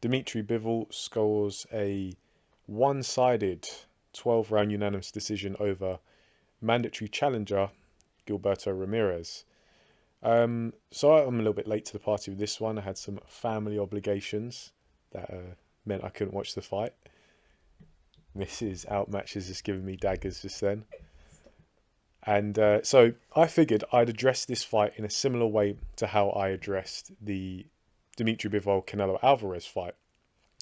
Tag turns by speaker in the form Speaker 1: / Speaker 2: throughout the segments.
Speaker 1: Dmitry Bivol scores a one-sided 12-round unanimous decision over mandatory challenger Gilberto Ramirez. So I'm a little bit late to the party with this one. I had some family obligations that meant I couldn't watch the fight. Mrs. Outmatches just giving me daggers just then. And so I figured I'd address this fight in a similar way to how I addressed the Dmitry Bivol Canelo Alvarez fight.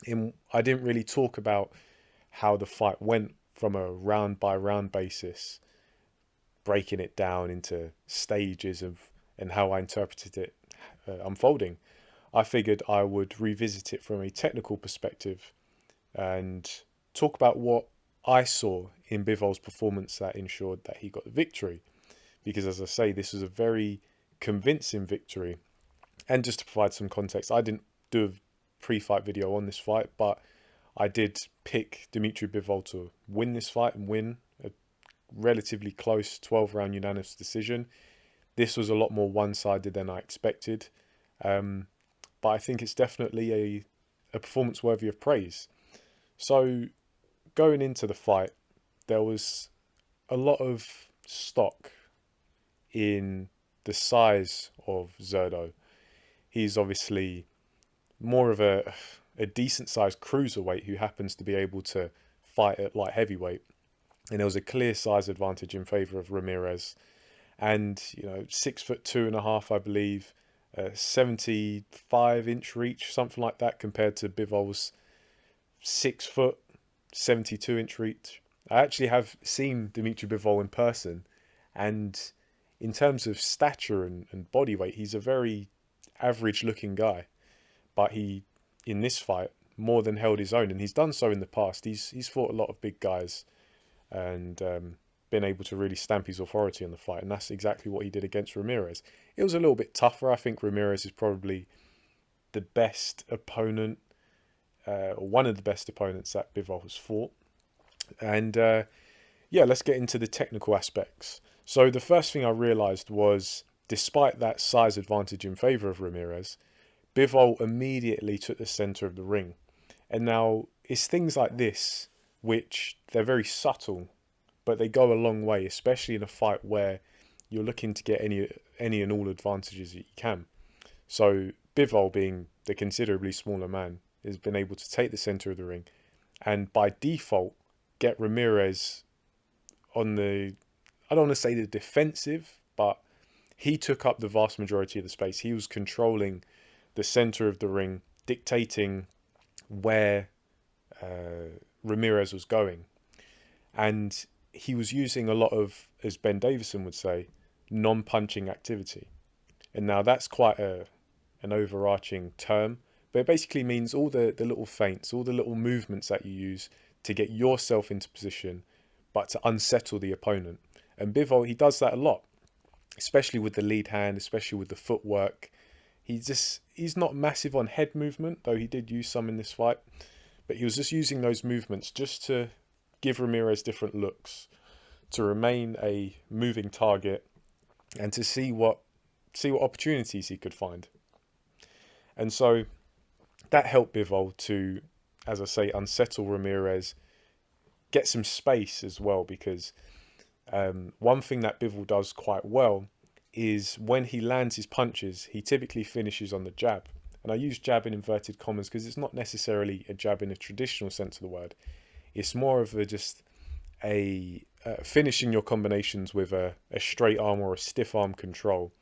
Speaker 1: I didn't really talk about how the fight went from a round by round basis, breaking it down into stages and how I interpreted it unfolding. I figured I would revisit it from a technical perspective and talk about what I saw in Bivol's performance that ensured that he got the victory. Because as I say, this was a very convincing victory. And just to provide some context, I didn't do a pre-fight video on this fight, but I did pick Dmitry Bivol to win this fight and win a relatively close 12-round unanimous decision. This was a lot more one-sided than I expected. But I think it's definitely a performance worthy of praise. So going into the fight, there was a lot of stock in the size of Zurdo. He's obviously more of a decent sized cruiserweight who happens to be able to fight at light heavyweight. And there was a clear size advantage in favour of Ramirez. And, 6'2.5", I believe, 75-inch reach, something like that, compared to Bivol's 6 foot, 72-inch reach. I actually have seen Dmitry Bivol in person, and in terms of stature and body weight, he's a very average-looking guy. But he, in this fight, more than held his own, and he's done so in the past. He's fought a lot of big guys, and been able to really stamp his authority on the fight, and that's exactly what he did against Ramirez. It was a little bit tougher. I think Ramirez is probably the best opponent, or one of the best opponents that Bivol has fought. And yeah, let's get into the technical aspects. So the first thing I realised was, despite that size advantage in favour of Ramirez, Bivol immediately took the centre of the ring. And now, it's things like this, which they're very subtle, but they go a long way, especially in a fight where you're looking to get any and all advantages that you can. So Bivol, being the considerably smaller man, has been able to take the centre of the ring and by default get Ramirez on the, I don't want to say the defensive, but he took up the vast majority of the space. He was controlling the centre of the ring, dictating where Ramirez was going. And he was using a lot of, as Ben Davison would say, non-punching activity. And now that's quite an overarching term, but it basically means all the little feints, all the little movements that you use to get yourself into position, but to unsettle the opponent. And Bivol, he does that a lot, especially with the lead hand, especially with the footwork. He's not massive on head movement, though he did use some in this fight, but he was just using those movements just to give Ramirez different looks, to remain a moving target, and to see what opportunities he could find. And so that helped Bivol to, as I say, unsettle Ramirez, get some space as well, because one thing that Bivol does quite well is when he lands his punches, he typically finishes on the jab. And I use jab in inverted commas because it's not necessarily a jab in a traditional sense of the word. It's more of just a finishing your combinations with a straight arm or a stiff arm control,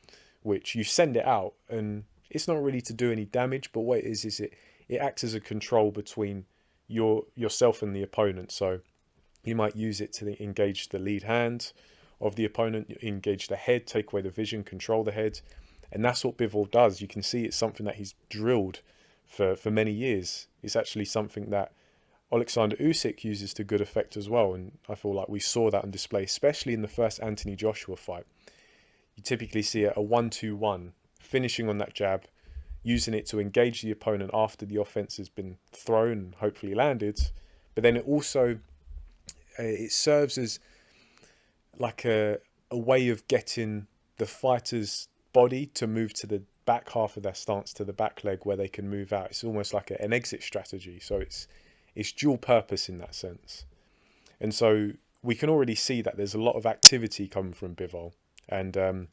Speaker 1: which you send it out, and it's not really to do any damage, but what it is it acts as a control between yourself and the opponent. So you might use it to engage the lead hand of the opponent, engage the head, take away the vision, control the head. And that's what Bivol does. You can see it's something that he's drilled for many years. It's actually something that Alexander Usyk uses to good effect as well. And I feel like we saw that on display, especially in the first Anthony Joshua fight. You typically see a 1-2-1, finishing on that jab, using it to engage the opponent after the offense has been thrown and hopefully landed. But then it also, it serves as like a way of getting the fighter's body to move to the back half of their stance to the back leg where they can move out. It's almost like an exit strategy. So it's dual purpose in that sense. And so we can already see that there's a lot of activity coming from Bivol. And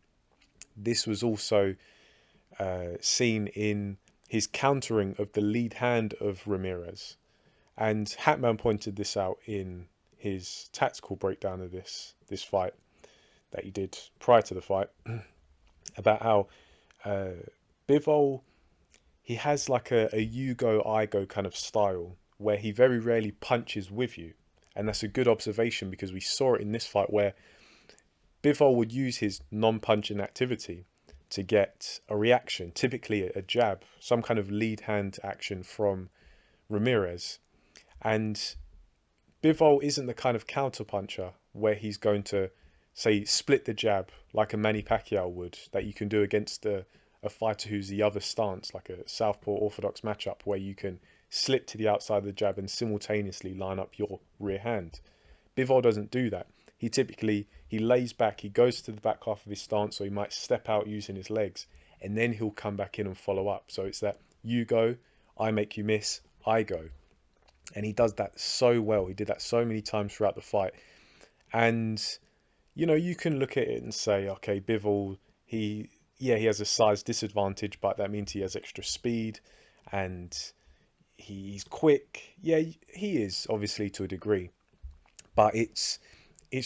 Speaker 1: this was also seen in his countering of the lead hand of Ramirez. And Hatman pointed this out in his tactical breakdown of this fight that he did prior to the fight, about how Bivol, he has like a you go, I go kind of style where he very rarely punches with you. And that's a good observation because we saw it in this fight where Bivol would use his non-punching activity to get a reaction, typically a jab, some kind of lead hand action from Ramirez. And Bivol isn't the kind of counter puncher where he's going to, say, split the jab like a Manny Pacquiao would, that you can do against a fighter who's the other stance, like a southpaw orthodox matchup where you can slip to the outside of the jab and simultaneously line up your rear hand. Bivol doesn't do that. He typically, he lays back, he goes to the back half of his stance, or he might step out using his legs, and then he'll come back in and follow up. So it's that you go, I make you miss, I go. And he does that so well. He did that so many times throughout the fight. And, you know, you can look at it and say, okay, Bivol, he has a size disadvantage, but that means he has extra speed and he's quick. Yeah, he is, obviously, to a degree. But it's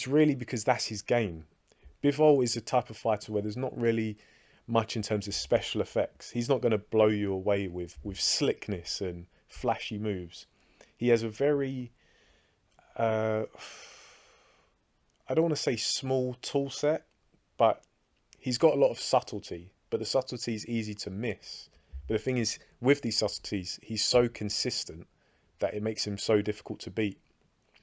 Speaker 1: really because that's his game. Bivol is a type of fighter where there's not really much in terms of special effects. He's not going to blow you away with slickness and flashy moves. He has a very, I don't want to say small tool set, but he's got a lot of subtlety. But the subtlety is easy to miss. But the thing is, with these subtleties, he's so consistent that it makes him so difficult to beat.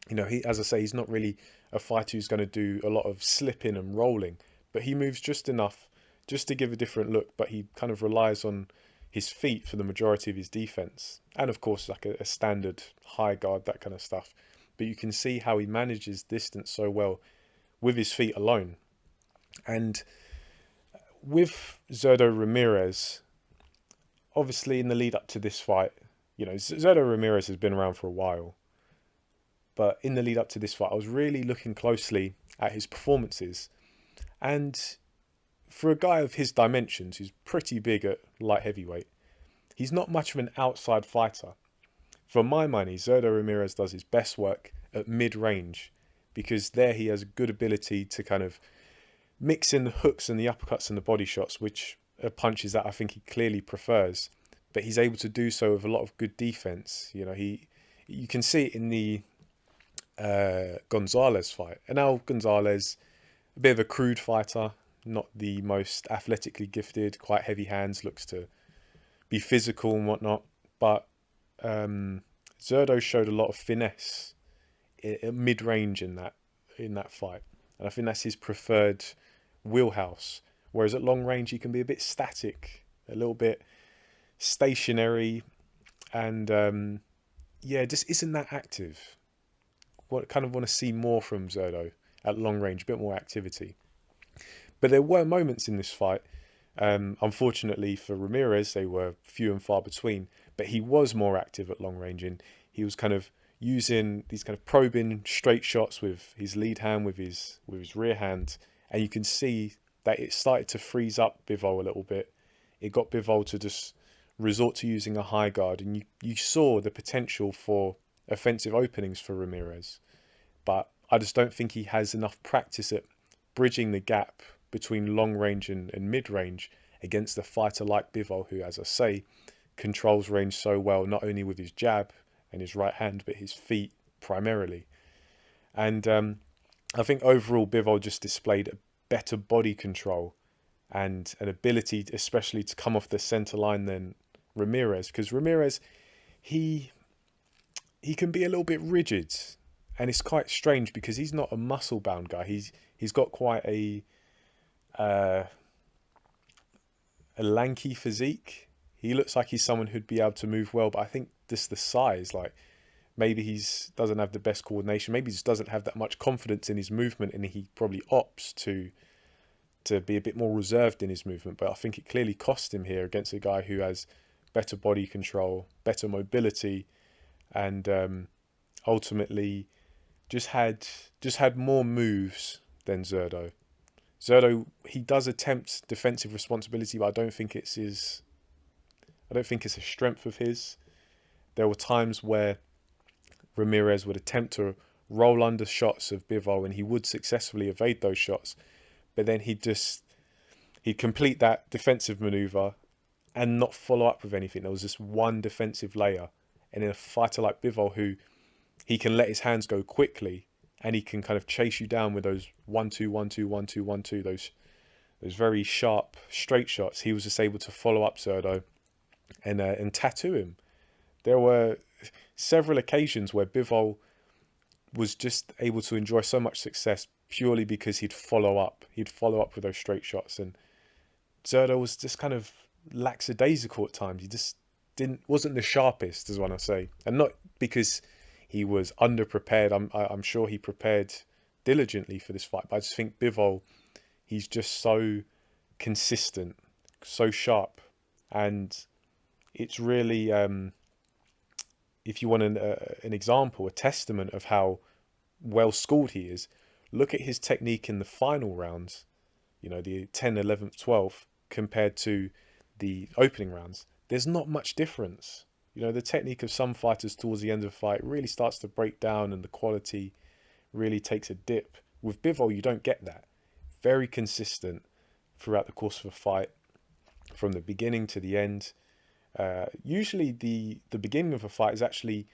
Speaker 1: You know, as I say, he's not really a fighter who's going to do a lot of slipping and rolling, but he moves just enough just to give a different look. But he kind of relies on his feet for the majority of his defense, and of course like a standard high guard, that kind of stuff. But you can see how he manages distance so well with his feet alone. And with Zurdo Ramirez, obviously in the lead up to this fight, you know, Zurdo Ramirez has been around for a while, but in the lead up to this fight I was really looking closely at his performances. And for a guy of his dimensions, who's pretty big at light heavyweight, he's not much of an outside fighter. For my money, Zurdo Ramirez does his best work at mid-range, because there he has a good ability to kind of mix in the hooks and the uppercuts and the body shots, which are punches that I think he clearly prefers. But he's able to do so with a lot of good defense. You know, you can see it in the Gonzalez fight. And now Gonzalez, a bit of a crude fighter, not the most athletically gifted, quite heavy hands, looks to be physical and whatnot. But Zurdo showed a lot of finesse at mid-range in that fight. And I think that's his preferred wheelhouse. Whereas at long range, he can be a bit static, a little bit stationary, and just isn't that active. Kind of want to see more from Zurdo at long range, a bit more activity. But there were moments in this fight, unfortunately for Ramirez, they were few and far between, but he was more active at long range, and he was kind of using these kind of probing straight shots with his lead hand, with his rear hand, and you can see that it started to freeze up Bivol a little bit. It got Bivol to just resort to using a high guard, and you saw the potential for offensive openings for Ramirez. But I just don't think he has enough practice at bridging the gap between long range and mid range against a fighter like Bivol, who, as I say, controls range so well, not only with his jab and his right hand, but his feet primarily. And I think overall Bivol just displayed a better body control and an ability, especially to come off the center line, than Ramirez. Because Ramirez, he can be a little bit rigid, and it's quite strange because he's not a muscle bound guy. He's got quite a lanky physique. He looks like he's someone who'd be able to move well, but I think just the size, like maybe doesn't have the best coordination. Maybe he just doesn't have that much confidence in his movement, and he probably opts to to be a bit more reserved in his movement, but I think it clearly cost him here against a guy who has better body control, better mobility, and ultimately just had more moves than Zurdo. Zurdo, he does attempt defensive responsibility, but I don't think it's a strength of his. There were times where Ramirez would attempt to roll under shots of Bivol, and he would successfully evade those shots, but then he'd complete that defensive maneuver and not follow up with anything. There was just one defensive layer, and in a fighter like Bivol, who he can let his hands go quickly, and he can kind of chase you down with those 1-2, 1-2, 1-2, 1-2, those very sharp straight shots. He was just able to follow up Zurdo and tattoo him. There were several occasions where Bivol was just able to enjoy so much success purely because he'd follow up with those straight shots, and Zurdo was just kind of lackadaisical at times. He just wasn't the sharpest, is what I say, and not because he was underprepared. I'm sure he prepared diligently for this fight, but I just think Bivol, he's just so consistent, so sharp, and it's really, if you want an example, a testament of how well schooled he is, look at his technique in the final rounds, the 10th, 11th, 12th, compared to the opening rounds. There's not much difference. The technique of some fighters towards the end of the fight really starts to break down and the quality really takes a dip. With Bivol, you don't get that. Very consistent throughout the course of a fight, from the beginning to the end. Usually the beginning of a fight is actually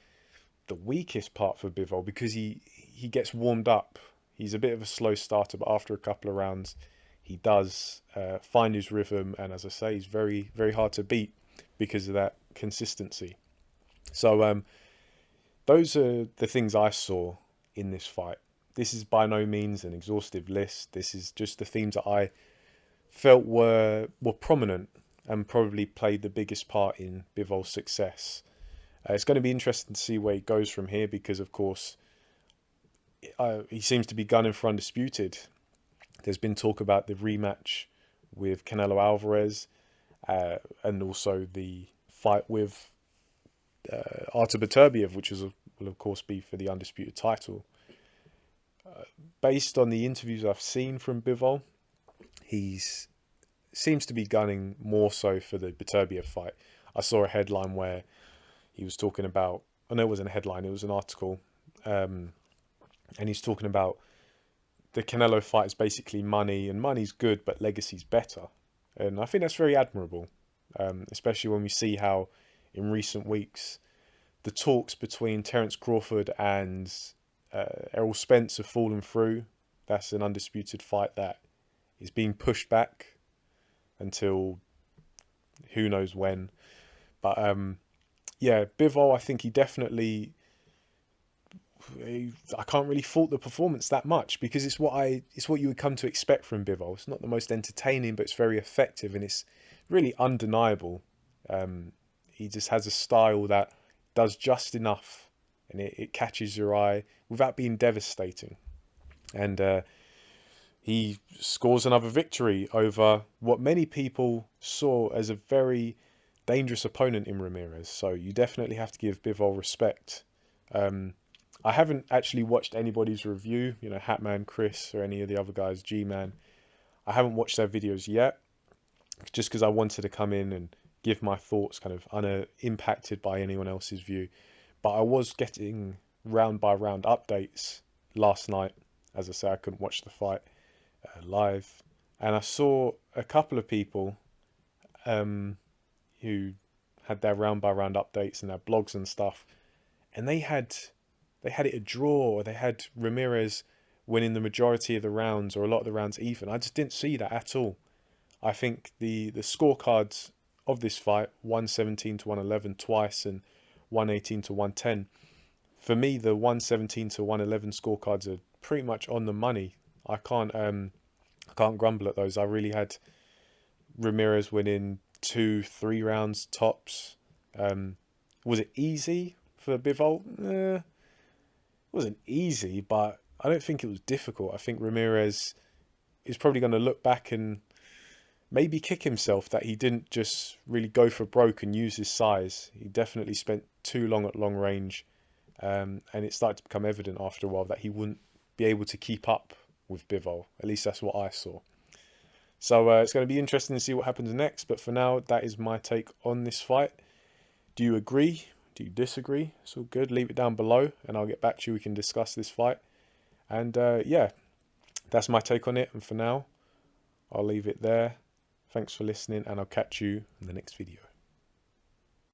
Speaker 1: the weakest part for Bivol because he gets warmed up. He's a bit of a slow starter, but after a couple of rounds, he does find his rhythm. And as I say, he's very, very hard to beat because of that consistency. So those are the things I saw in this fight. This is by no means an exhaustive list. This is just the themes that I felt were prominent and probably played the biggest part in Bivol's success. It's going to be interesting to see where he goes from here because, of course, he seems to be gunning for undisputed. There's been talk about the rematch with Canelo Alvarez and also the fight with Artur Beterbiev, which will of course be for the undisputed title. Based on the interviews I've seen from Bivol, he seems to be gunning more so for the Beterbiev fight. I saw a headline where he was talking about, I know it wasn't a headline, it was an article, and he's talking about the Canelo fight is basically money, and money's good, but legacy's better. And I think that's very admirable, especially when we see how in recent weeks the talks between Terence Crawford and Errol Spence have fallen through. That's an undisputed fight that is being pushed back until who knows when. But yeah, Bivol, I think he definitely, I can't really fault the performance that much because it's what you would come to expect from Bivol. It's not the most entertaining, but it's very effective and it's really undeniable. He just has a style that does just enough and it catches your eye without being devastating. And he scores another victory over what many people saw as a very dangerous opponent in Ramirez. So you definitely have to give Bivol respect. I haven't actually watched anybody's review, Hatman, Chris, or any of the other guys, G-Man. I haven't watched their videos yet, just because I wanted to come in and give my thoughts kind of unimpacted by anyone else's view. But I was getting round by round updates last night. As I say, I couldn't watch the fight live. And I saw a couple of people who had their round by round updates and their blogs and stuff. And they had it a draw, or they had Ramirez winning the majority of the rounds or a lot of the rounds even. I just didn't see that at all. I think the scorecards of this fight, 117 to 111 twice and 118 to 110. For me, the 117 to 111 scorecards are pretty much on the money. I can't grumble at those. I really had Ramirez winning 2-3 rounds tops. Was it easy for Bivol? It wasn't easy, but I don't think it was difficult. I think Ramirez is probably going to look back and maybe kick himself that he didn't just really go for broke and use his size. He definitely spent too long at long range, and it started to become evident after a while that he wouldn't be able to keep up with Bivol. At least that's what I saw. So it's going to be interesting to see what happens next. But for now, that is my take on this fight. Do you agree? Do you disagree? It's all good. Leave it down below and I'll get back to you. We can discuss this fight. And yeah, that's my take on it. And for now, I'll leave it there. Thanks for listening and I'll catch you in the next video.